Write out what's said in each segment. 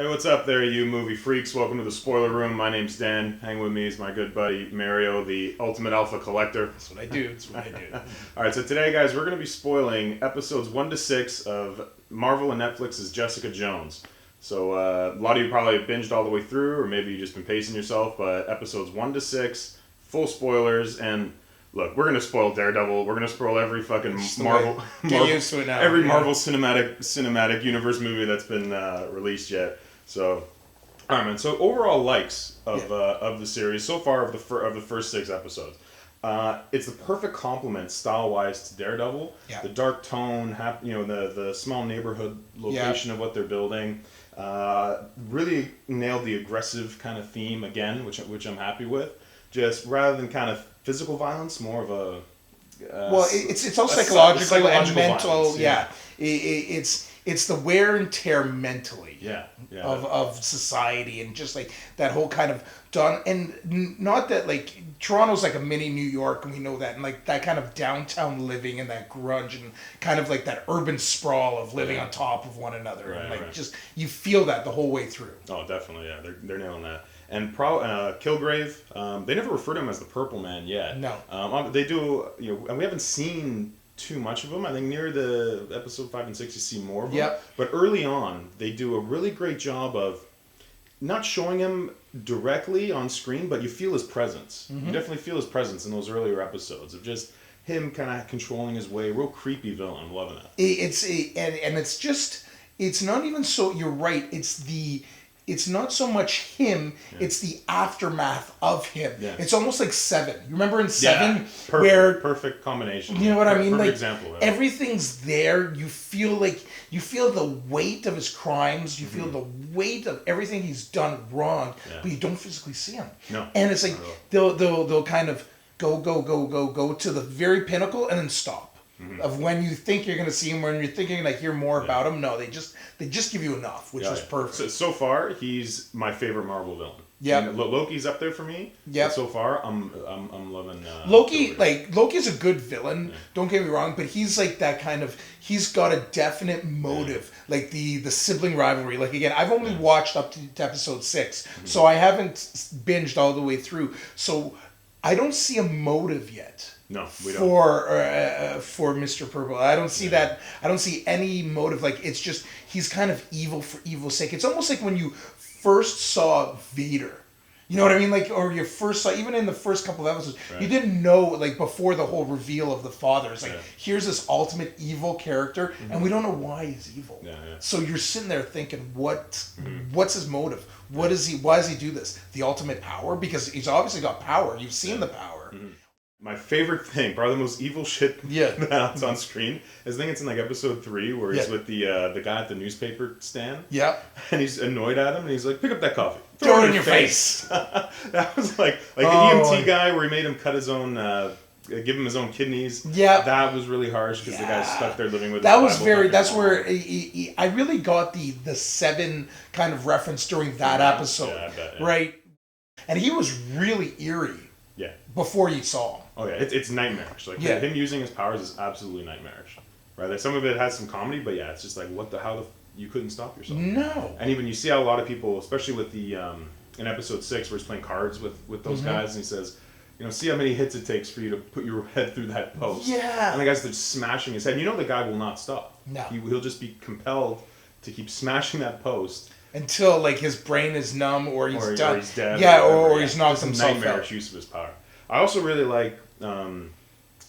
Hey, what's up there, you movie freaks? Welcome to the spoiler room. My name's Dan. Hang with me is my good buddy Mario, the ultimate alpha collector. That's what I do. That's what I do. All right, so today, guys, we're going to be spoiling episodes 1 to 6 of Marvel and Netflix's Jessica Jones. So a lot of you probably have binged all the way through, or maybe you've just been pacing yourself, but episodes 1 to 6, full spoilers, and look, we're going to spoil Daredevil. We're going to spoil every fucking Marvel, used to it now. Every Marvel cinematic universe movie that's been released yet. So, all right, man. So overall likes of the series so far of the first 6 episodes. It's the perfect complement style-wise to Daredevil. Yeah. The dark tone, the small neighborhood location of what they're building. Really nailed the aggressive kind of theme again, which I'm happy with. Just rather than kind of physical violence, more of a it's all psychological and mental. Violence, yeah. It's the wear and tear mentally. Yeah. Of society and just like that whole kind of done, and not that like Toronto's like a mini New York and we know that, and like that kind of downtown living and that grunge and kind of like that urban sprawl of living on top of one another, and like just you feel that the whole way through. Oh, definitely, yeah, they're nailing that. And Kilgrave, they never refer to him as the Purple Man yet. No. They do, and we haven't seen too much of him. I think near the episode 5 and 6 you see more of him. Yep. But early on, they do a really great job of not showing him directly on screen, but you feel his presence. Mm-hmm. You definitely feel his presence in those earlier episodes of just him kind of controlling his way. Real creepy villain. I'm loving it. It's not even so. You're right. It's not so much him, it's the aftermath of him. Yeah. It's almost like Seven. You remember in Seven? Yeah, perfect combination. You know what I mean? Perfect like, example. Yeah. Everything's there. You feel the weight of his crimes. You feel the weight of everything he's done wrong, but you don't physically see him. No. And it's like they'll kind of go to the very pinnacle and then stop. Of when you think you're going to see him, when you're thinking like hear more about him. No, they just give you enough, which was perfect. So far, he's my favorite Marvel villain. Yeah, Loki's up there for me. Yeah, so far I'm loving Loki. Like Loki's a good villain. Yeah. Don't get me wrong, but he's like that kind of. He's got a definite motive, like the sibling rivalry. Like again, I've only watched up to episode 6, so I haven't binged all the way through. So I don't see a motive yet. No, we don't. For Mr. Purple, I don't see that. I don't see any motive. Like it's just he's kind of evil for evil's sake. It's almost like when you first saw Vader. You know what I mean? Like, or you first saw, even in the first couple of episodes, you didn't know, like, before the whole reveal of the father. It's like, here's this ultimate evil character, and we don't know why he's evil. Yeah. So you're sitting there thinking, what's his motive? Why does he do this? The ultimate power? Because he's obviously got power. You've seen the power. Mm-hmm. My favorite thing, probably the most evil shit that's on screen, is I think it's in like episode 3 where he's with the guy at the newspaper stand. Yeah. And he's annoyed at him and he's like, pick up that coffee. Throw it in your face. That was like the EMT guy where he made him cut his own, give him his own kidneys. Yeah. That was really harsh because the guy's stuck there living with. That's where I really got the Seven kind of reference during that episode. Yeah, I bet, right? And he was really eerie. Yeah. Before you saw him. Oh yeah, it's nightmarish. Like him using his powers is absolutely nightmarish. Right? Like, some of it has some comedy, but yeah, it's just like you couldn't stop yourself. No. And even you see how a lot of people, especially with the in episode 6 where he's playing cards with those guys, and he says, see how many hits it takes for you to put your head through that post. Yeah. And the guy's just smashing his head. And the guy will not stop. No. He'll just be compelled to keep smashing that post until like his brain is numb or he's done. Or he's dead. Yeah, or he's knocked himself out. Nightmarish use of his power. I also really like,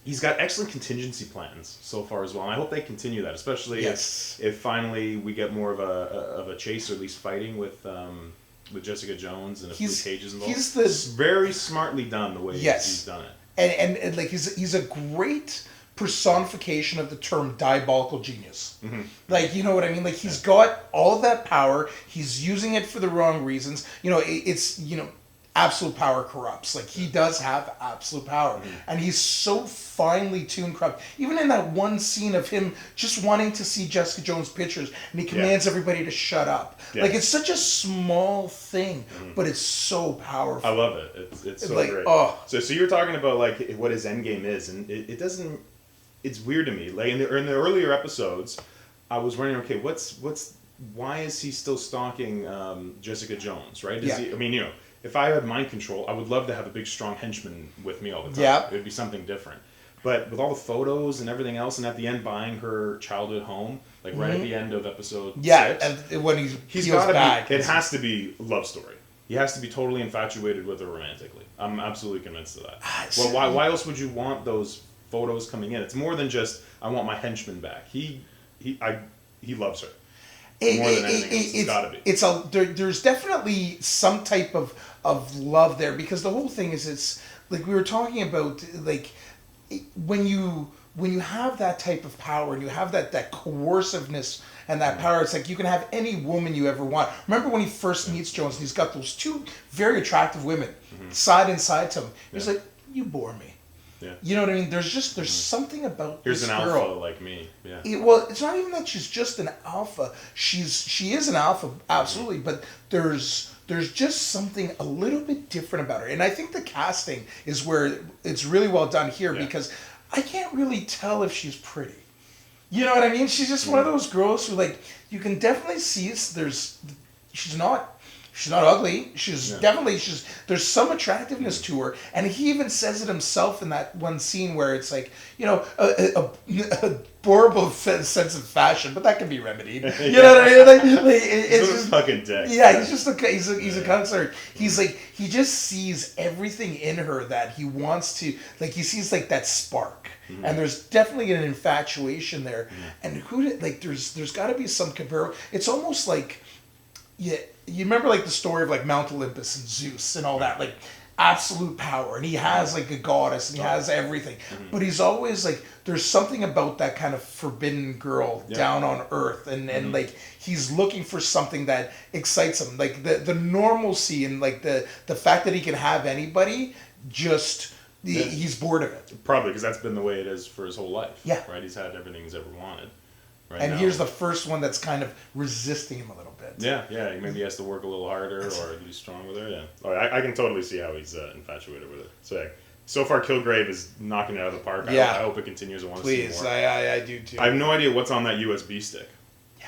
he's got excellent contingency plans so far as well, and I hope they continue that, especially if finally we get more of a chase, or at least fighting with Jessica Jones and Luke Cage is involved. It's very smartly done the way he's done it. And like he's a great personification of the term diabolical genius. Mm-hmm. Like, you know what I mean? Like he's got all of that power, he's using it for the wrong reasons. It's absolute power corrupts. Like he does have absolute power, and he's so finely tuned corrupt. Even in that one scene of him just wanting to see Jessica Jones pictures, and he commands everybody to shut up. Yeah. Like it's such a small thing, but it's so powerful. I love it. It's so like, great. Oh, so you were talking about like what his end game is, and it doesn't. It's weird to me. Like in the earlier episodes, I was wondering, okay, what's why is he still stalking Jessica Jones, right? Yeah. I mean, if I had mind control, I would love to have a big, strong henchman with me all the time. Yeah. It would be something different. But with all the photos and everything else, and at the end buying her childhood home, like right at the end of episode 6. And when he's peels got to back, be. It has to be a love story. He has to be totally infatuated with her romantically. I'm absolutely convinced of that. Well, why else would you want those photos coming in? It's more than just I want my henchman back. He loves her. More than anything else, it's got to be. There's definitely some type of love there, because the whole thing is, it's like we were talking about, like when you have that type of power and you have that coerciveness and that power, it's like you can have any woman you ever want. Remember when he first meets Jones and he's got those two very attractive women side and side to him. He's like, you bore me. Yeah. You know what I mean? There's something about Here's this an girl. alpha like me. Yeah. Well, it's not even that she's just an alpha. She is an alpha, absolutely, but there's just something a little bit different about her. And I think the casting is where it's really well done here, because I can't really tell if she's pretty. You know what I mean? She's just one of those girls who, like, you can definitely see she's not ugly. There's some attractiveness to her, and he even says it himself in that one scene where it's like, a horrible sense of fashion, but that can be remedied. You know what I mean? Like it's just fucking dick. Yeah, he's a counselor. He's like, he just sees everything in her that he wants to, like, he sees like that spark. And there's definitely an infatuation there. And there's got to be some comparison. It's almost like, you remember like the story of like Mount Olympus and Zeus and all that, like absolute power, and he has like a goddess and he has everything, but he's always like, there's something about that kind of forbidden girl down on earth, and like he's looking for something that excites him, like the normalcy and like the fact that he can have anybody, just he's bored of it. Probably because that's been the way it is for his whole life. Yeah. Right? He's had everything he's ever wanted. Right and now. Here's the first one that's kind of resisting him a little bit. Yeah. Maybe he has to work a little harder or be strong with her. Yeah. Oh, I can totally see how he's infatuated with her. So far, Kilgrave is knocking it out of the park. I hope it continues. I want to see more. Please, I do too. I have no idea what's on that USB stick. Yeah,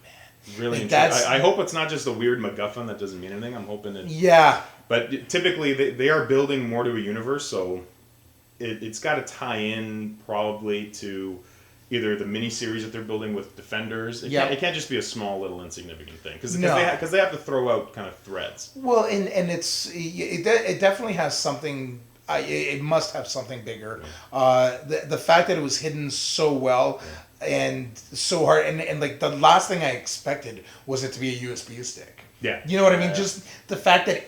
man. Really, like I hope it's not just a weird MacGuffin that doesn't mean anything. I'm hoping it. Yeah. But typically, they are building more to a universe, so it's got to tie in probably to either the miniseries that they're building with Defenders. It can't just be a small little insignificant thing because they have to throw out kind of threads. Well, and it definitely has something. It must have something bigger. The fact that it was hidden so well and so hard, and like the last thing I expected was it to be a USB stick. Yeah. You know what I mean? Just the fact that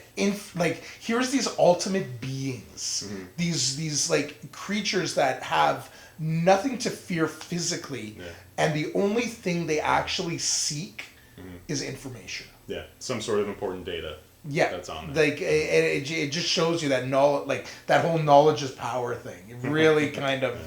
here's these ultimate beings, these like creatures that have nothing to fear physically, and the only thing they actually seek is information. Yeah, some sort of important data. Yeah, that's on there. Like it just shows you that knowledge, like that whole knowledge is power thing. It really kind of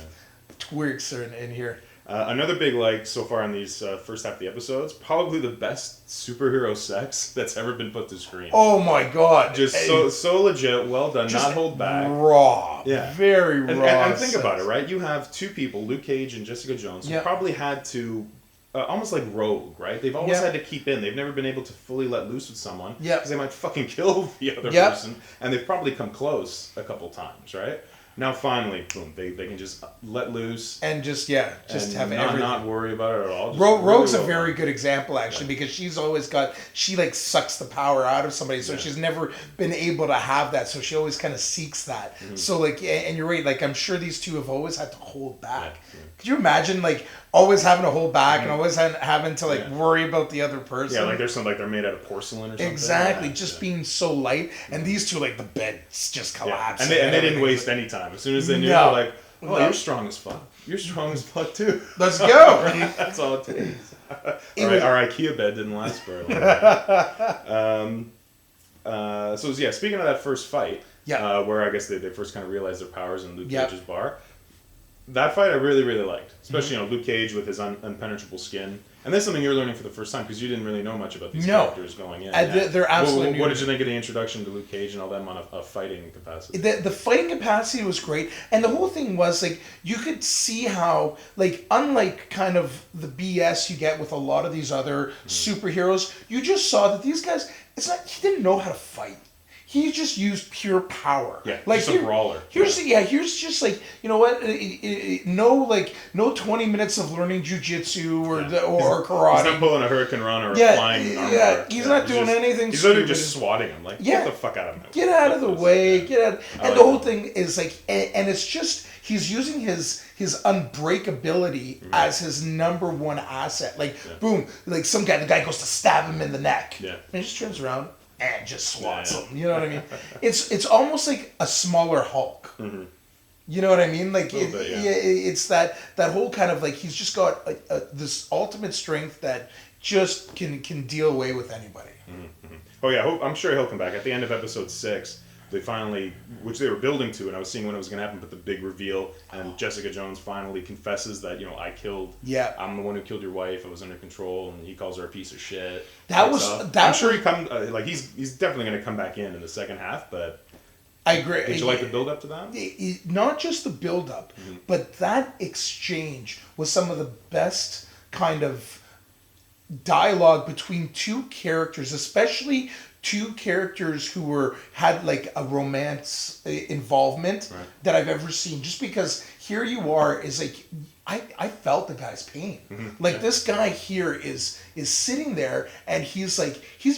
twerks in here. Another big so far in these first half of the episodes, probably the best superhero sex that's ever been put to screen. Oh my god! Just so legit, well done, not hold back. Raw, very raw. And think about it, right? You have two people, Luke Cage and Jessica Jones, who probably had to, almost like Rogue, right? They've always had to keep in. They've never been able to fully let loose with someone because they might fucking kill the other person, and they've probably come close a couple times, right? Now finally, boom, they can just let loose and just have everything. Not worry about it at all. Rogue's a very good example actually because she's always she like sucks the power out of somebody, so she's never been able to have that, so she always kind of seeks that. So like, and you're right, like I'm sure these two have always had to hold back. Could you imagine like always having to hold back and always having to like worry about the other person? Yeah, like there's some they're made out of porcelain or something. Exactly, just being so light, and these two like the beds just collapse. And they didn't waste any time. As soon as they knew, they're like, "Oh, you're strong as fuck. You're strong as fuck too. Let's go." That's all it takes. Our IKEA bed didn't last very long. Speaking of that first fight, where I guess they first kind of realized their powers in Luke Cage's bar. that fight I really, really liked. Especially, Luke Cage with his unpenetrable skin. And that's something you're learning for the first time because you didn't really know much about these characters going in. They're absolutely What did you think of the introduction to Luke Cage and all them on a fighting capacity? The fighting capacity was great, and the whole thing was like you could see how like unlike kind of the BS you get with a lot of these other superheroes, you just saw that these guys. It's not he didn't know how to fight. He just used pure power. Yeah, like just a brawler. Here's just like no 20 minutes of learning jujitsu or karate. He's not pulling a hurricane run or a flying armbar. Yeah, he's not doing anything. He's literally just swatting him. Like, get the fuck out of me. Get out of the way. Get out. And the whole thing is like, and it's just he's using his unbreakability as his number one asset. Like, boom, like the guy goes to stab him in the neck. Yeah. And he just turns around and just swats him. You know what I mean? It's almost like a smaller Hulk. Mm-hmm. You know what I mean? Like it's that whole kind of like he's just got this ultimate strength that just can deal away with anybody. Mm-hmm. Oh yeah, I'm sure he'll come back at the end of episode 6. They finally, which they were building to, and I was seeing when it was going to happen, but the big reveal, and Jessica Jones finally confesses that, I killed, I'm the one who killed your wife, I was under control, and he calls her a piece of shit. I'm sure he's definitely going to come back in the second half, but I agree. Did you like the build up to that? Not just the build up, but that exchange was some of the best kind of dialogue between two characters, especially two characters who had like a romance involvement that I've ever seen. Just because here you are is like I felt the guy's pain. Like this guy here is sitting there and he's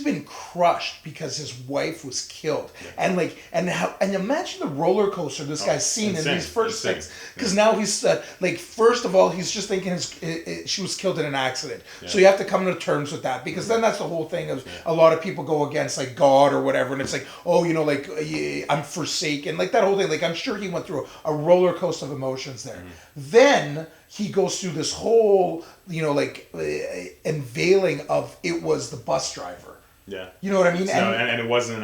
been crushed because his wife was killed. And and imagine the roller coaster this guy's seen in these first 6. Because now he's first of all he's just thinking she was killed in an accident. So you have to come to terms with that because then that's the whole thing of a lot of people go against like God or whatever and it's like I'm forsaken, like that whole thing. Like I'm sure he went through a roller coaster of emotions there. Then he goes through this whole, unveiling of it was the bus driver. Yeah. You know what I mean? And it wasn't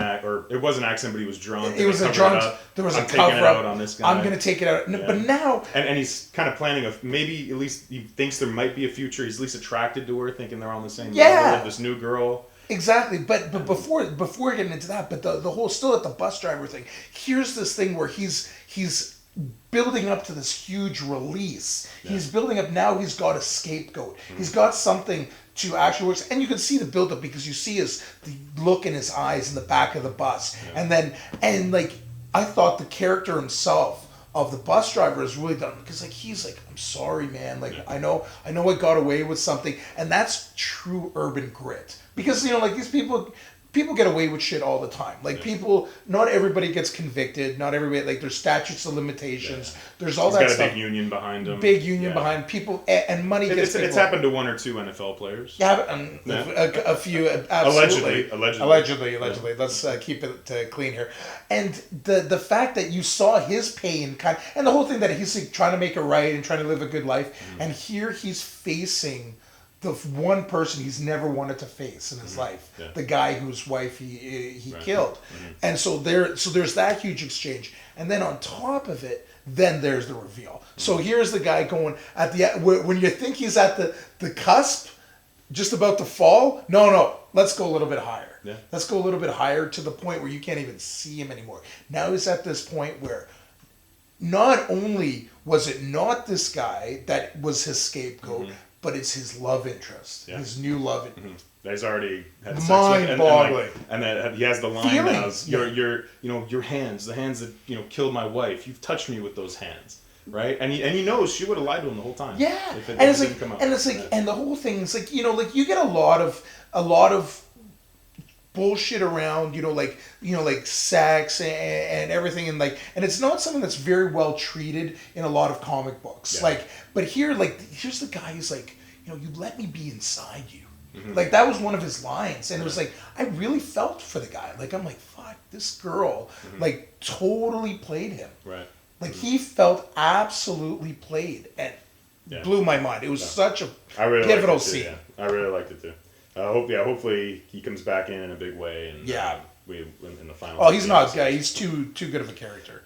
it was an accident, but he was drunk. It was a drunk. There was a cover up on this guy. I'm going to take it out. Yeah. But now... And he's kind of planning maybe at least he thinks there might be a future. He's at least attracted to her, thinking they're on the same level of this new girl. Exactly, but before getting into that, but the whole still at the bus driver thing. Here's this thing where he's building up to this huge release. Yeah. He's building up now. He's got a scapegoat. He's got something to actually work, and you can see the build up because you see the look in his eyes in the back of the bus, and I thought the character himself of the bus driver is really done because he's like, I'm sorry, man. I know I got away with something, and that's true urban grit. Because these people get away with shit all the time. People, not everybody gets convicted. Not everybody there's statutes of limitations. There's all that stuff. He's got a big union behind him. Big union behind people, and money gets. It's happened to 1 or 2 NFL players. A few. Absolutely. Allegedly. Let's keep it clean here. And the fact that you saw his pain, and the whole thing that he's trying to make it right and trying to live a good life, and here he's facing the one person he's never wanted to face in his life, the guy whose wife he killed, and so there's that huge exchange, and then on top of it, then there's the reveal. So here's the guy going at the when you think he's at the cusp, just about to fall. No, let's go a little bit higher. Yeah. Let's go a little bit higher to the point where you can't even see him anymore. Now he's at this point where not only was it not this guy that was his scapegoat. But it's his love interest, his new love interest. He's already had sex mind-boggling, and that he has the line now: your hands, the hands that killed my wife. You've touched me with those hands, right? And he knows she would have lied to him the whole time. Yeah, and the whole thing is you get a lot of bullshit around, sex and everything, and it's not something that's very well treated in a lot of comic books. Yeah. But here, here's the guy who's you let me be inside you. That was one of his lines, and it was I really felt for the guy. I'm fuck, this girl, totally played him. Right. He felt absolutely played, and blew my mind. It was such a pivotal scene. Yeah. I really liked it too. Hopefully he comes back in a big way, and we in the final. Oh, he's not. He's too good of a character.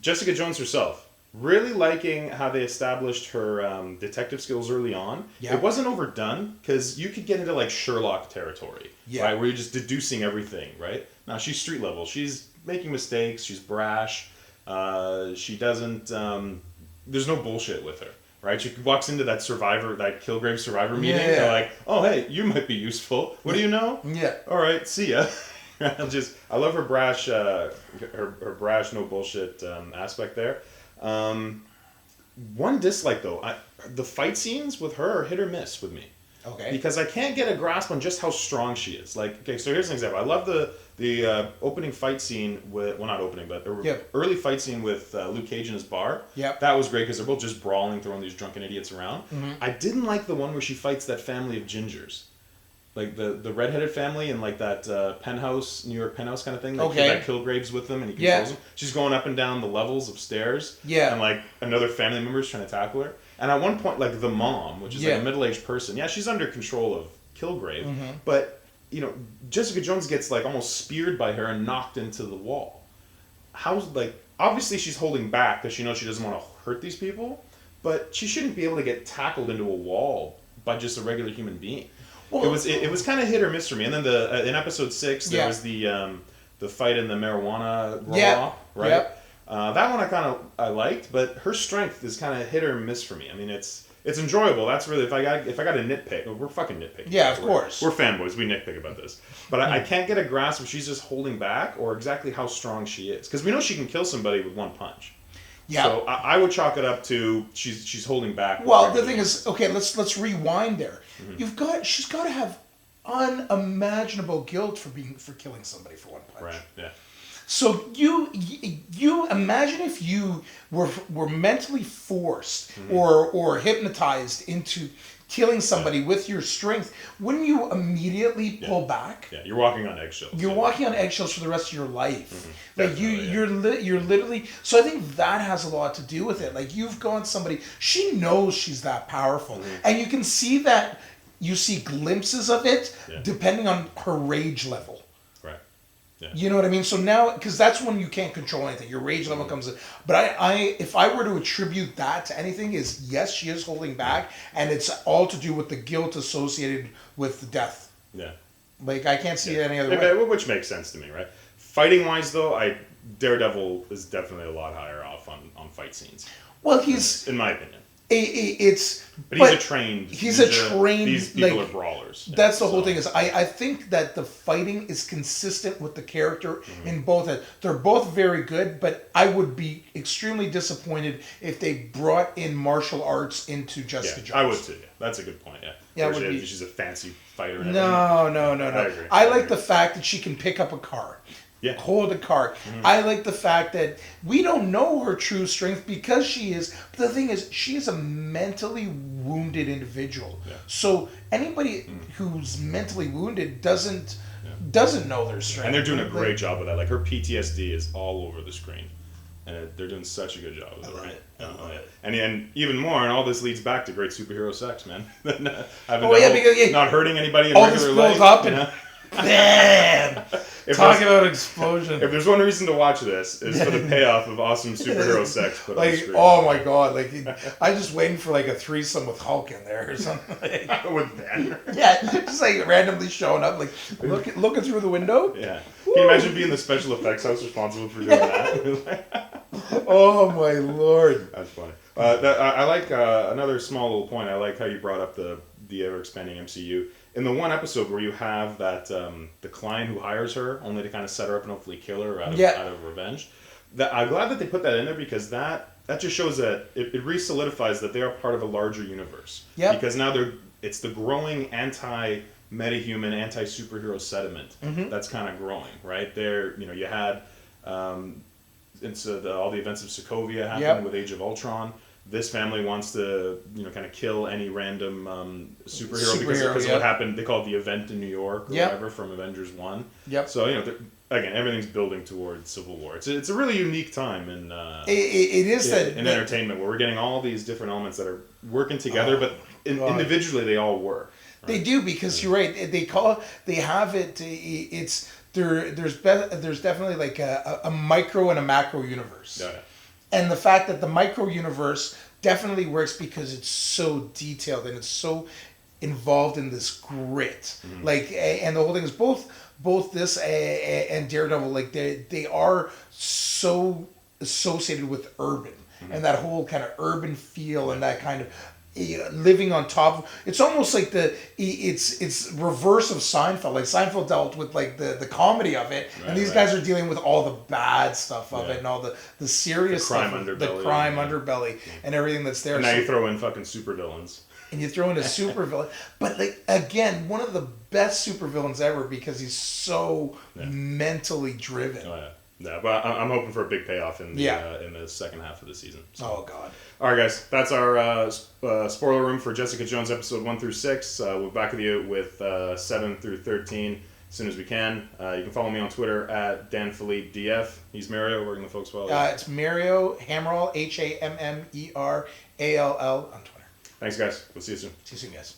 Jessica Jones herself. Really liking how they established her detective skills early on. Yeah. It wasn't overdone, because you could get into like Sherlock territory, right? Where you're just deducing everything, right? Now she's street level. She's making mistakes. She's brash. She doesn't... there's no bullshit with her, right? She walks into that Kilgrave survivor meeting. Yeah. They're like, oh, hey, you might be useful. What do you know? Yeah. All right, see ya. I love her brash, her brash, no bullshit aspect there. One dislike though, the fight scenes with her are hit or miss with me. Okay. Because I can't get a grasp on just how strong she is. Like, okay, so here's an example. I love the opening fight scene with, well, not opening, but the early fight scene with Luke Cage in his bar. Yep. That was great because they're both just brawling, throwing these drunken idiots around. Mm-hmm. I didn't like the one where she fights that family of gingers. Like the redheaded family in like that penthouse, New York penthouse kind of thing. That Kilgrave's with them and he controls them. She's going up and down the levels of stairs. Yeah. And like another family member's trying to tackle her. And at one point, like the mom, which is like a middle-aged person, she's under control of Kilgrave. Mm-hmm. But, you know, Jessica Jones gets like almost speared by her and knocked into the wall. How's like, obviously she's holding back because she knows she doesn't want to hurt these people. But she shouldn't be able to get tackled into a wall by just a regular human being. Well, it was kind of hit or miss for me. And then in episode 6 there was the fight in the marijuana raw, right? Yep. That one I liked, but her strength is kind of hit or miss for me. I mean, it's enjoyable. That's really if I got a nitpick, we're fucking nitpicking. Yeah, of course. We're fanboys. We nitpick about this, but I can't get a grasp if she's just holding back or exactly how strong she is, because we know she can kill somebody with one punch. Yeah. So I would chalk it up to she's holding back. Well, the thing is, okay, let's rewind there. Mm-hmm. She's got to have unimaginable guilt for killing somebody for one punch. Right. Yeah. So you imagine if you were mentally forced or hypnotized into killing somebody with your strength, wouldn't you immediately pull back? Yeah, you're walking on eggshells. You're walking on eggshells for the rest of your life. Like you're literally. So I think that has a lot to do with it. Like you've got somebody. She knows she's that powerful, and you can see that. You see glimpses of it depending on her rage level. Right. Yeah. You know what I mean? So now, because that's when you can't control anything. Your rage level comes in. But if I were to attribute that to anything, is yes, she is holding back, and it's all to do with the guilt associated with the death. Yeah. Like, I can't see it any other way. Which makes sense to me, right? Fighting-wise, though, Daredevil is definitely a lot higher off on fight scenes. Well, he's... In my opinion. But he's a trained... He's a trained... These people are brawlers. That's the whole thing is, I think that the fighting is consistent with the character in both. They're both very good, but I would be extremely disappointed if they brought in martial arts into Jessica Jones. I would too, yeah. That's a good point, yeah. Yeah, she's a fancy fighter and No. I like the fact that she can pick up a car. Yeah. Hold a car. I like the fact that we don't know her true strength because she is. But the thing is, she is a mentally wounded individual. Yeah. So anybody who's mentally wounded doesn't know their strength. And they're doing a great job of that. Like her PTSD is all over the screen, and they're doing such a good job of it. Right? I love it. And even more, and all this leads back to great superhero sex, man. Not hurting anybody in regular life. Up and bam. Talk about explosion. If there's one reason to watch this, is for the payoff of awesome superhero sex put on screen. Oh my god! Like I'm just waiting for like a threesome with Hulk in there or something. With Banner. Yeah, just like randomly showing up, like looking through the window. Yeah. Woo. Can you imagine being the special effects house responsible for doing that? Oh my lord. That's funny. I like another small little point. I like how you brought up the ever expanding MCU. In the one episode where you have that the client who hires her only to kind of set her up and hopefully kill her out of revenge, I'm glad that they put that in there because that just shows that it re-solidifies that they are part of a larger universe. Yeah. Because now it's the growing anti-metahuman, anti-superhero sentiment that's kind of growing, right? You had all the events of Sokovia happened with Age of Ultron. This family wants to, kind of kill any random superhero because of what happened. They call it the event in New York or whatever from Avengers 1. Yep. So, again, everything's building towards Civil War. It's a really unique time in entertainment where we're getting all these different elements that are working together, but individually they all work. Right? They do because you're right. There's definitely like a micro and a macro universe. Yeah. And the fact that the micro universe definitely works because it's so detailed and it's so involved in this grit. Like, and the whole thing is both this and Daredevil, like they are so associated with urban and that whole kind of urban feel and that kind of living on top of, it's almost like it's reverse of Seinfeld. Like Seinfeld dealt with like the comedy of it, and these guys are dealing with all the bad stuff of it and all the serious crime stuff, underbelly, the crime underbelly and everything that's there. And now you throw in fucking supervillains. And you throw in a supervillain, but like again, one of the best supervillains ever because he's so mentally driven. Oh yeah. Yeah, but I'm hoping for a big payoff in the second half of the season. So. Oh God! All right, guys, that's our spoiler room for Jessica Jones episode 1 through 6. We're back with you with 7 through 13 as soon as we can. You can follow me on Twitter at DanPhilippeDF. He's Mario. Where can the folks follow? It's Mario Hammerall, HAMMERALL on Twitter. Thanks, guys. We'll see you soon. See you soon, guys.